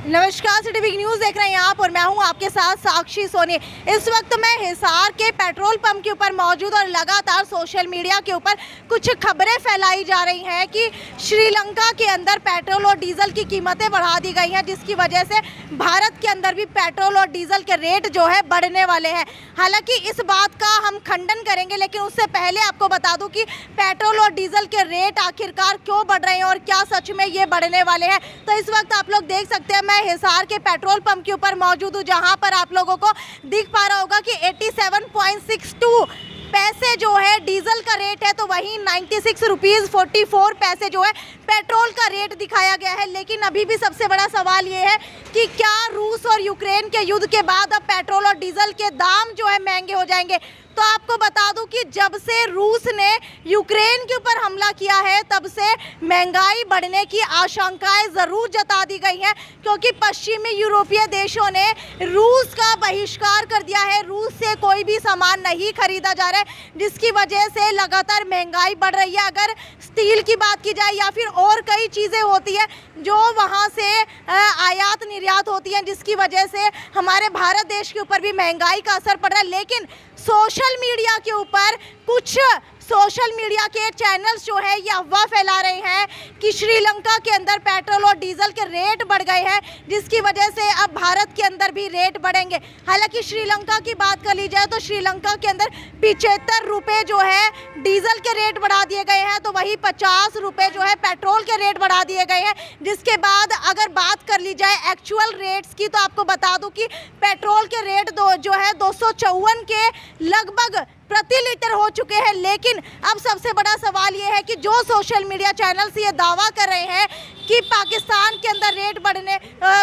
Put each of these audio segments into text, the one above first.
नमस्कार, city big news देख रहे हैं आप और मैं हूं आपके साथ साक्षी सोनी। इस वक्त मैं हिसार के पेट्रोल पंप के ऊपर मौजूद और लगातार सोशल मीडिया के ऊपर कुछ खबरें फैलाई जा रही हैं कि श्रीलंका के अंदर पेट्रोल और डीजल की कीमतें बढ़ा दी गई हैं, जिसकी वजह से भारत के अंदर भी पेट्रोल और डीजल के रेट जो है बढ़ने वाले हैं। हालांकि इस बात का हम खंडन करेंगे, लेकिन उससे पहले आपको बता दूं कि पेट्रोल और डीजल के रेट आखिरकार क्यों बढ़ रहे हैं और क्या सच में ये बढ़ने वाले हैं। तो इस वक्त आप लोग देख सकते हैं, मैं हिसार के पेट्रोल पंप के ऊपर मौजूद हूँ, जहां पर आप लोगों को दिख पा रहा होगा कि 87.62 पैसे जो है डीजल का रेट है, तो वहीं 96 रुपीज़ 44 पैसे जो है पेट्रोल का रेट दिखाया गया है। लेकिन अभी भी सबसे बड़ा सवाल ये है कि क्या रूस और यूक्रेन के युद्ध के बाद अब पेट्रोल और डीजल के दाम जो है महंगे हो जाएंगे। तो आपको बता दूं कि जब से रूस ने यूक्रेन के ऊपर हमला किया है, तब से महंगाई बढ़ने की आशंकाएं ज़रूर जता दी गई हैं, क्योंकि पश्चिमी यूरोपीय देशों ने रूस का बहिष्कार कर दिया है। रूस से कोई भी सामान नहीं खरीदा जा रहा है, जिसकी वजह से लगातार महंगाई बढ़ रही है। अगर स्टील की बात की जाए या फिर और कई चीज़ें होती हैं जो वहाँ से आयात निर्यात होती हैं, जिसकी वजह से हमारे भारत देश के ऊपर भी महंगाई का असर पड़ रहा है। लेकिन सोशल मीडिया के ऊपर कुछ सोशल मीडिया के चैनल्स जो है ये अफवाह फैला रहे हैं कि श्रीलंका के अंदर पेट्रोल और डीजल के रेट बढ़ गए हैं, जिसकी वजह से अब भारत के अंदर भी रेट बढ़ेंगे। हालांकि श्रीलंका की बात कर ली जाए तो श्रीलंका के अंदर 75 रुपये जो है डीजल के रेट बढ़ा दिए गए हैं, तो वही 50 रुपये जो है पेट्रोल के रेट बढ़ा दिए गए हैं। जिसके बाद अगर बात कर ली जाए एक्चुअल रेट्स की, तो आपको बता दूं कि पेट्रोल के रेट जो है 254 के लगभग प्रति लीटर हो चुके हैं। लेकिन अब सबसे बड़ा सवाल ये है कि जो सोशल मीडिया चैनल्स ये दावा कर रहे हैं कि पाकिस्तान के अंदर रेट बढ़ने,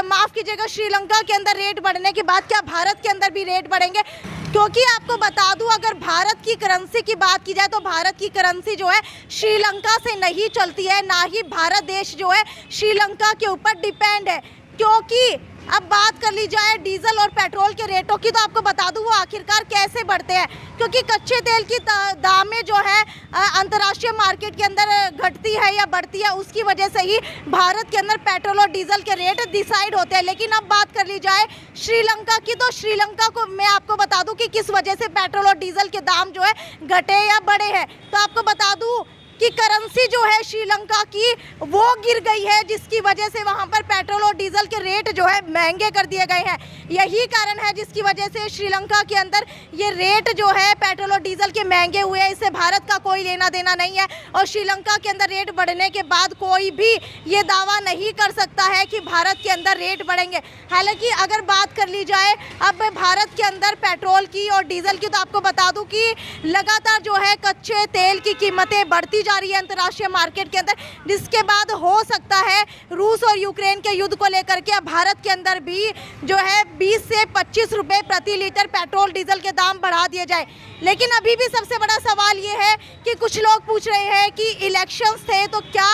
माफ़ कीजिएगा, श्रीलंका के अंदर रेट बढ़ने के बाद क्या भारत के अंदर भी रेट बढ़ेंगे। क्योंकि आपको बता दूं, अगर भारत की करेंसी की बात की जाए तो भारत की करेंसी जो है श्रीलंका से नहीं चलती है, ना ही भारत देश जो है श्रीलंका के ऊपर डिपेंड है। क्योंकि अब बात कर ली जाए डीजल और पेट्रोल के रेटों की, तो आपको बता दूं वो आखिरकार कैसे बढ़ते हैं। क्योंकि कच्चे तेल की दामें जो है अंतर्राष्ट्रीय मार्केट के अंदर घटती है या बढ़ती है, उसकी वजह से ही भारत के अंदर पेट्रोल और डीजल के रेट डिसाइड होते हैं। लेकिन अब बात कर ली जाए श्रीलंका की, तो श्रीलंका को मैं आपको बता दूं कि किस वजह से पेट्रोल और डीजल के दाम जो है घटे या बढ़े हैं। तो आपको बता दूं कि करेंसी जो है श्रीलंका की वो गिर गई है, जिसकी वजह से वहाँ पर पेट्रोल और डीजल के रेट जो है महंगे कर दिए गए हैं। यही कारण है जिसकी वजह से श्रीलंका के अंदर ये रेट जो है पेट्रोल और डीजल के महंगे हुए हैं। इससे भारत का कोई लेना देना नहीं है, और श्रीलंका के अंदर रेट बढ़ने के बाद कोई भी ये दावा नहीं कर सकता है कि भारत के अंदर रेट बढ़ेंगे। हालांकि अगर बात कर ली जाए अब भारत के अंदर पेट्रोल की और डीजल की, तो आपको बता दूं कि लगातार जो है कच्चे तेल की कीमतें बढ़ती जा रही है अंतर्राष्ट्रीय मार्केट के अंदर, जिसके बाद हो सकता है रूस और यूक्रेन के युद्ध को लेकर के अब भारत के अंदर भी जो है 20 से 25 रुपए प्रति लीटर पेट्रोल डीजल के दाम बढ़ा दिए जाए। लेकिन अभी भी सबसे बड़ा सवाल ये है कि कुछ लोग पूछ रहे हैं कि इलेक्शंस थे, तो क्या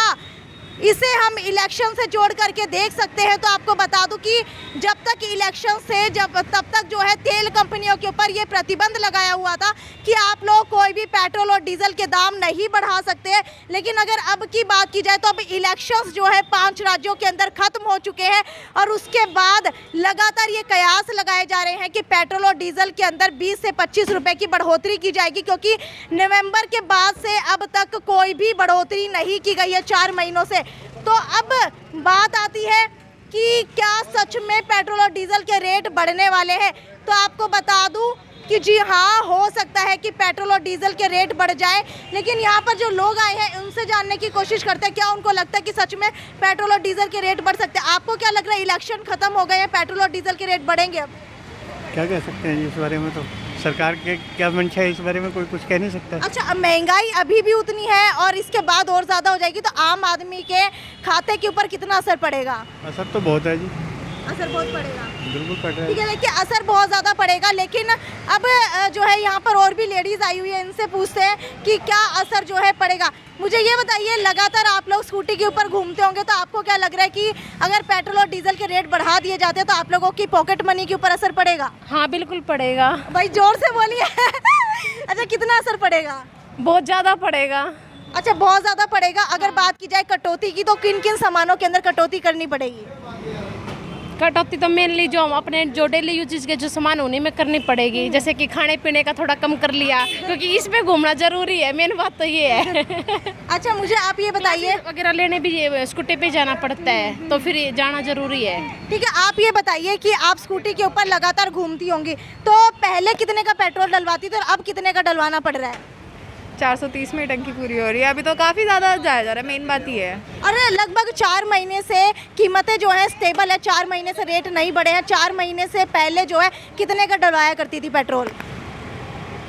इसे हम इलेक्शन से जोड़ करके देख सकते हैं। तो आपको बता दूं कि जब तक इलेक्शन से तब तक जो है तेल कंपनियों के ऊपर ये प्रतिबंध लगाया हुआ था कि आप लोग कोई भी पेट्रोल और डीजल के दाम नहीं बढ़ा सकते हैं। लेकिन अगर अब की बात की जाए तो अब इलेक्शंस जो है 5 राज्यों के अंदर खत्म हो चुके हैं, और उसके बाद लगातार ये कयास लगाए जा रहे हैं कि पेट्रोल और डीजल के अंदर 20 से 25 रुपए की बढ़ोतरी की जाएगी। क्योंकि नवंबर के बाद से अब तक कोई भी बढ़ोतरी नहीं की गई है 4 महीनों से। तो अब बात आती है कि क्या सच में पेट्रोल और डीजल के रेट बढ़ने वाले हैं। तो आपको बता दूं कि जी हाँ, हो सकता है कि पेट्रोल और डीजल के रेट बढ़ जाए। लेकिन यहाँ पर जो लोग आए हैं उनसे जानने की कोशिश करते हैं क्या उनको लगता है कि सच में पेट्रोल और डीजल के रेट बढ़ सकते हैं। आपको क्या लग रहा है, इलेक्शन खत्म हो गए हैं, पेट्रोल और डीजल के रेट बढ़ेंगे अब? क्या कह सकते हैं इस बारे में, तो सरकार के क्या मंशा है इस बारे में कोई कुछ कह नहीं सकता। अच्छा, महंगाई अभी भी उतनी है और इसके बाद और ज़्यादा हो जाएगी, तो आम आदमी के खाते के ऊपर कितना असर पड़ेगा? असर तो बहुत है जी, असर बहुत पड़ेगा। बिल्कुल पड़ रहा है। ठीक है, देखिए असर बहुत ज़्यादा पड़ेगा। लेकिन अब जो है यहाँ पर और भी लेडीज़ आई हुई है, इनसे पूछते हैं कि क्या असर जो है पड़ेगा। मुझे ये बताइए, लगातार आप लोग स्कूटी के ऊपर घूमते होंगे, तो आपको क्या लग रहा है कि अगर पेट्रोल और डीजल के रेट बढ़ा दिए जाते हैं तो आप लोगों की पॉकेट मनी के ऊपर असर पड़ेगा? हाँ बिल्कुल पड़ेगा। भाई जोर से बोलिए। अच्छा, कितना असर पड़ेगा? बहुत ज़्यादा पड़ेगा। अच्छा, बहुत ज़्यादा पड़ेगा। अगर बात की जाए कटौती की, तो किन किन सामानों के अंदर कटौती करनी पड़ेगी? कटौती तो मेनली जो हम अपने जो डेली यूजेस के जो सामान उन्हीं में करनी पड़ेगी, जैसे कि खाने पीने का थोड़ा कम कर लिया, क्योंकि इस पे घूमना जरूरी है, मेन बात तो ये है। अच्छा मुझे आप ये बताइए, वगैरह लेने भी स्कूटी पे जाना पड़ता है, तो फिर जाना जरूरी है। ठीक है आप ये बताइए कि आप स्कूटी के ऊपर लगातार घूमती होंगी, तो पहले कितने का पेट्रोल डलवाती थी और अब कितने का डलवाना पड़ रहा है? 430 में टंकी पूरी हो रही है, अभी तो काफ़ी ज़्यादा जाया जा रहा है, मेन बात ये है। और लगभग 4 महीने से कीमतें जो है स्टेबल है, 4 महीने से रेट नहीं बढ़े हैं। 4 महीने से पहले जो है कितने का डलवाया करती थी पेट्रोल?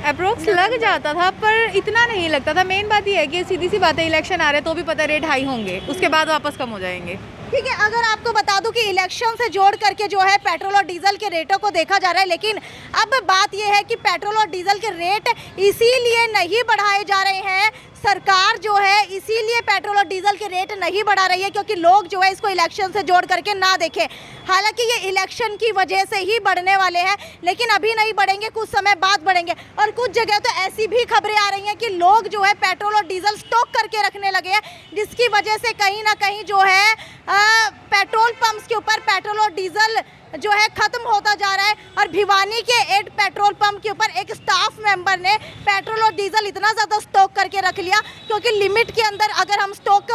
अप्रोक्स लग जाता था पर इतना नहीं लगता था। मेन बात ये है कि सीधी सी बात है, इलेक्शन आ रहे तो भी पता रेट हाई होंगे, उसके बाद वापस कम हो जाएंगे। ठीक है अगर आपको बता दूं कि इलेक्शन से जोड़ करके जो है पेट्रोल और डीजल के रेटों को देखा जा रहा है, लेकिन अब बात यह है कि पेट्रोल और डीजल के रेट इसीलिए नहीं बढ़ाए जा रहे हैं, सरकार जो है इसीलिए पेट्रोल और डीजल के रेट नहीं बढ़ा रही है क्योंकि लोग जो है इसको इलेक्शन से जोड़ करके ना देखें। हालांकि ये इलेक्शन की वजह से ही बढ़ने वाले हैं, लेकिन अभी नहीं बढ़ेंगे, कुछ समय बाद बढ़ेंगे। और कुछ जगह तो ऐसी भी खबरें आ रही हैं कि लोग जो है पेट्रोल और डीजल स्टॉक करके रखने लगे हैं, जिसकी वजह से कहीं ना कहीं जो है पेट्रोल पंप्स के ऊपर पेट्रोल और डीजल जो है खत्म होता जा रहा है। और भिवानी के 8 पेट्रोल पंप के ऊपर एक स्टाफ मेंबर ने पेट्रोल और डीजल इतना ज़्यादा स्टॉक करके रख लिया, क्योंकि लिमिट के अंदर अगर हम स्टॉक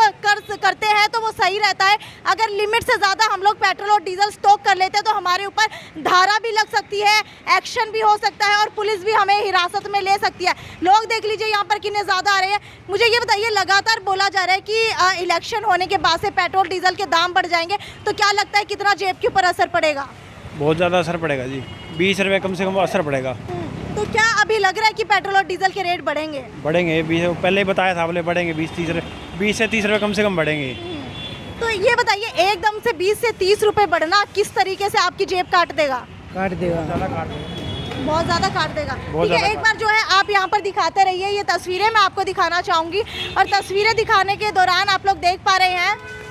करते हैं तो वो सही रहता है। अगर लिमिट से ज़्यादा हम लोग पेट्रोल और डीजल स्टॉक कर लेते हैं तो हमारे ऊपर धारा भी लग सकती है, एक्शन भी हो सकता है और पुलिस भी हमें हिरासत में ले सकती है। लोग देख लीजिए यहाँ पर कितने ज़्यादा आ रहे हैं। मुझे ये बताइए, लगातार बोला जा रहा है कि इलेक्शन होने के बाद से पेट्रोल डीजल के दाम बढ़ जाएंगे, तो क्या लगता है कितना जेब के ऊपर असर पड़ेगा? बहुत ज़्यादा असर पड़ेगा जी, 20 रुपये कम से कम असर पड़ेगा। तो क्या अभी लग रहा है कि पेट्रोल और डीजल के रेट बढ़ेंगे? बढ़ेंगे, 20 पहले ही बताया था, बोले बढ़ेंगे 20 से 30 रुपये कम से कम बढ़ेंगे। तो ये बताइए, एकदम से 20 से 30 रुपए बढ़ना किस तरीके से आपकी जेब काट देगा? काट देगा, ज़्यादा काट देगा, बहुत ज़्यादा काट देगा। बहुत ठीक है, ज़्यादा एक बार जो है आप यहाँ पर दिखाते रहिए, ये तस्वीरें मैं आपको दिखाना चाहूँगी। और तस्वीरें दिखाने के दौरान आप लोग देख पा रहे हैं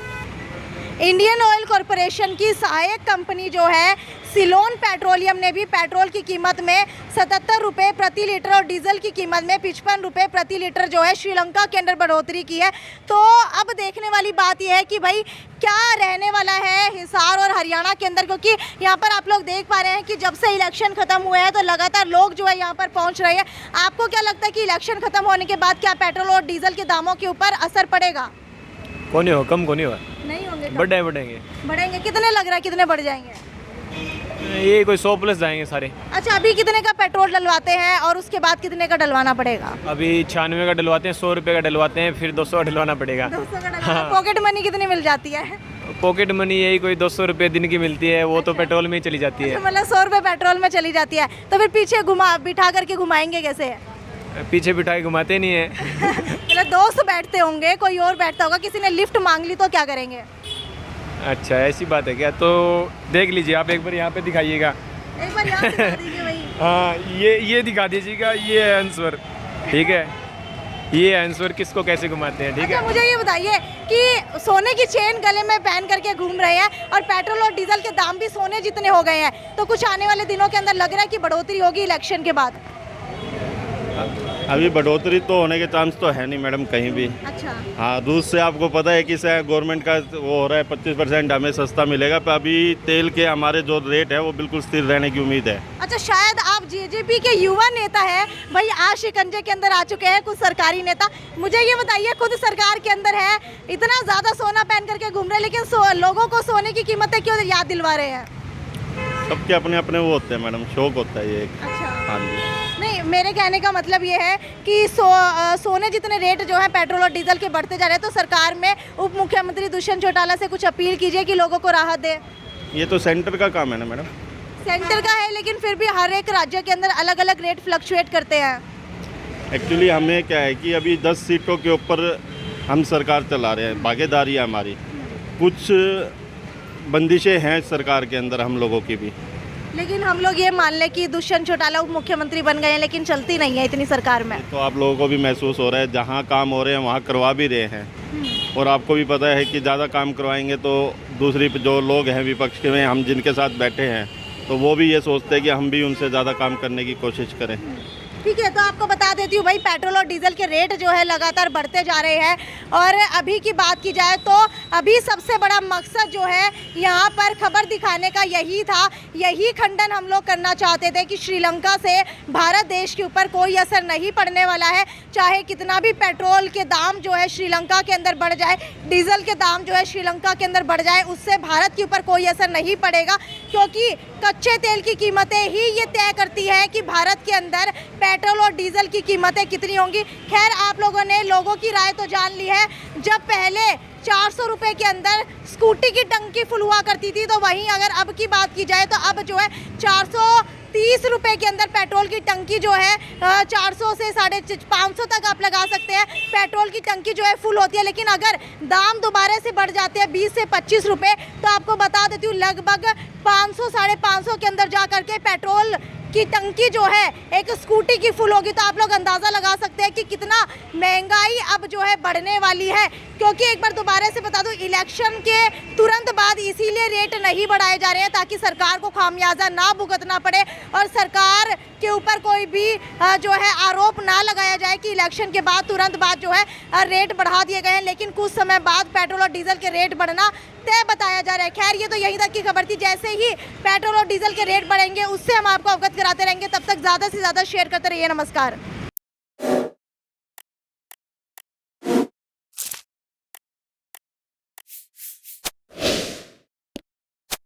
इंडियन ऑयल कॉरपोरेशन की सहायक कंपनी जो है सिलोन पेट्रोलियम ने भी पेट्रोल की कीमत में 77 रुपये प्रति लीटर और डीजल की कीमत में 55 रुपये प्रति लीटर जो है श्रीलंका के अंदर बढ़ोतरी की है। तो अब देखने वाली बात यह है कि भाई क्या रहने वाला है हिसार और हरियाणा के अंदर, क्योंकि यहाँ पर आप लोग देख पा रहे हैं कि जब से इलेक्शन खत्म हुए हैं तो लगातार लोग जो है यहाँ पर पहुँच रहे हैं। आपको क्या लगता है कि इलेक्शन खत्म होने के बाद क्या पेट्रोल और डीजल के दामों के ऊपर असर पड़ेगा? कौन हो, कम कौन हो, नहीं होंगे, बढ़ेंगे। बढ़ेंगे। कितने लग रहा है, कितने बढ़ जाएंगे? ये कोई 100 प्लस जाएंगे सारे। अच्छा अभी कितने का पेट्रोल डलवाते हैं और उसके बाद कितने का डलवाना पड़ेगा? अभी 96 का डलवाते हैं, 100 रुपये का डलवाते हैं, फिर 200 का डलवाना पड़ेगा। 200 का डलवाना। पॉकेट मनी कितनी मिल जाती है? पॉकेट मनी यही कोई 200 रुपये दिन की मिलती है, वो तो पेट्रोल में ही चली जाती है। मतलब 100 रुपये पेट्रोल में चली जाती है, तो फिर पीछे बिठा करके घुमाएंगे कैसे? पीछे बिठा के घुमाते नहीं है। मतलब दोस्त बैठते होंगे, कोई और बैठता होगा, किसी ने लिफ्ट मांग ली तो क्या करेंगे? अच्छा ऐसी बात है क्या? तो देख लीजिए आप, एक बार यहाँ पे दिखाइएगा। एक बार यहाँ दिखा दीजिए भाई। हाँ ये दिखा दीजिएगा, ये है आंसर, ठीक है, ये आंसर किसको कैसे घुमाते हैं, ठीक है। अच्छा मुझे ये बताइए कि सोने की चेन गले में पहन करके घूम रहे हैं और पेट्रोल और डीजल के दाम भी सोने जितने हो गए हैं, तो कुछ आने वाले दिनों के अंदर लग रहा है कि बढ़ोतरी होगी इलेक्शन के बाद? अभी बढ़ोतरी तो होने के चांस तो है नहीं मैडम कहीं भी। अच्छा हाँ, दूध से आपको पता है कि गवर्नमेंट का वो हो रहा है 25% हमें सस्ता मिलेगा, पर अभी तेल के हमारे जो रेट है वो बिल्कुल स्थिर रहने की उम्मीद है। अच्छा शायद आप जेजेपी के युवा नेता हैं भाई, आज शिकंजे के अंदर आ चुके हैं कुछ सरकारी नेता। मुझे ये बताइए, खुद सरकार के अंदर है, इतना ज़्यादा सोना पहन करके घूम रहे हैं, लेकिन लोगों को सोने की कीमतें क्यों याद दिलवा रहे हैं? सबके अपने अपने वो होते हैं मैडम, शौक होता है ये एक। अच्छा हाँ जी, नहीं, मेरे कहने का मतलब ये है कि सोने जितने रेट जो है पेट्रोल और डीजल के बढ़ते जा रहे हैं, तो सरकार में उप मुख्यमंत्री दुष्यंत चौटाला से कुछ अपील कीजिए कि लोगों को राहत दे। ये तो सेंटर का काम है ना मैडम। सेंटर का है, लेकिन फिर भी हर एक राज्य के अंदर अलग अलग रेट फ्लक्चुएट करते हैं। एक्चुअली हमें क्या है कि अभी 10 सीटों के ऊपर हम सरकार चला रहे हैं, भागीदारी है हमारी, कुछ बंदिशें हैं सरकार के अंदर हम लोगों की भी। लेकिन हम लोग ये मान लें कि दुष्यंत चौटाला उप मुख्यमंत्री बन गए हैं, लेकिन चलती नहीं है इतनी सरकार में। तो आप लोगों को भी महसूस हो रहा है, जहाँ काम हो रहे हैं वहाँ करवा भी रहे हैं, और आपको भी पता है कि ज़्यादा काम करवाएंगे तो दूसरी जो लोग हैं विपक्ष के में, हम जिनके साथ बैठे हैं, तो वो भी ये सोचते हैं कि हम भी उनसे ज़्यादा काम करने की कोशिश करें। ठीक है, तो आपको बता देती हूँ भाई, पेट्रोल और डीजल के रेट जो है लगातार बढ़ते जा रहे हैं। और अभी की बात की जाए तो अभी सबसे बड़ा मकसद जो है यहाँ पर खबर दिखाने का यही था, यही खंडन हम लोग करना चाहते थे कि श्रीलंका से भारत देश के ऊपर कोई असर नहीं पड़ने वाला है। चाहे कितना भी पेट्रोल के दाम जो है श्रीलंका के अंदर बढ़ जाए, डीजल के दाम जो है श्रीलंका के अंदर बढ़ जाए, उससे भारत के ऊपर कोई असर नहीं पड़ेगा, क्योंकि कच्चे तेल की कीमतें ही ये तय करती है कि भारत के अंदर पेट्रोल और डीजल की कीमतें कितनी होंगी। खैर, आप लोगों ने लोगों की राय तो जान ली है। जब पहले 400 रुपये के अंदर स्कूटी की टंकी फुल हुआ करती थी, तो वहीं अगर अब की बात की जाए तो अब जो है 430 रुपये के अंदर पेट्रोल की टंकी जो है 400 से 550 तक आप लगा सकते हैं, पेट्रोल की टंकी जो है फुल होती है। लेकिन अगर दाम दोबारा से बढ़ जाते हैं 20 से 25 रुपये, तो आपको बता देती हूँ लगभग 500 साढ़े 500 के अंदर जा करके पेट्रोल की टंकी जो है एक स्कूटी की फुल होगी। तो आप लोग अंदाज़ा लगा सकते हैं कि कितना महंगाई अब जो है बढ़ने वाली है। क्योंकि एक बार दोबारा से बता दूं, इलेक्शन के तुरंत बाद इसीलिए रेट नहीं बढ़ाए जा रहे हैं ताकि सरकार को खामियाजा ना भुगतना पड़े और सरकार के ऊपर कोई भी जो है आरोप ना लगाया जाए कि इलेक्शन के बाद तुरंत बाद जो है रेट बढ़ा दिए गए हैं। लेकिन कुछ समय बाद पेट्रोल और डीजल के रेट बढ़ना तय बताया जा रहा है। खैर, ये तो यहीं तक की खबर थी। जैसे ही पेट्रोल और डीजल के रेट बढ़ेंगे उससे हम आपको अवगत कराते रहेंगे। तब तक ज़्यादा से ज़्यादा शेयर करते रहिए। नमस्कार।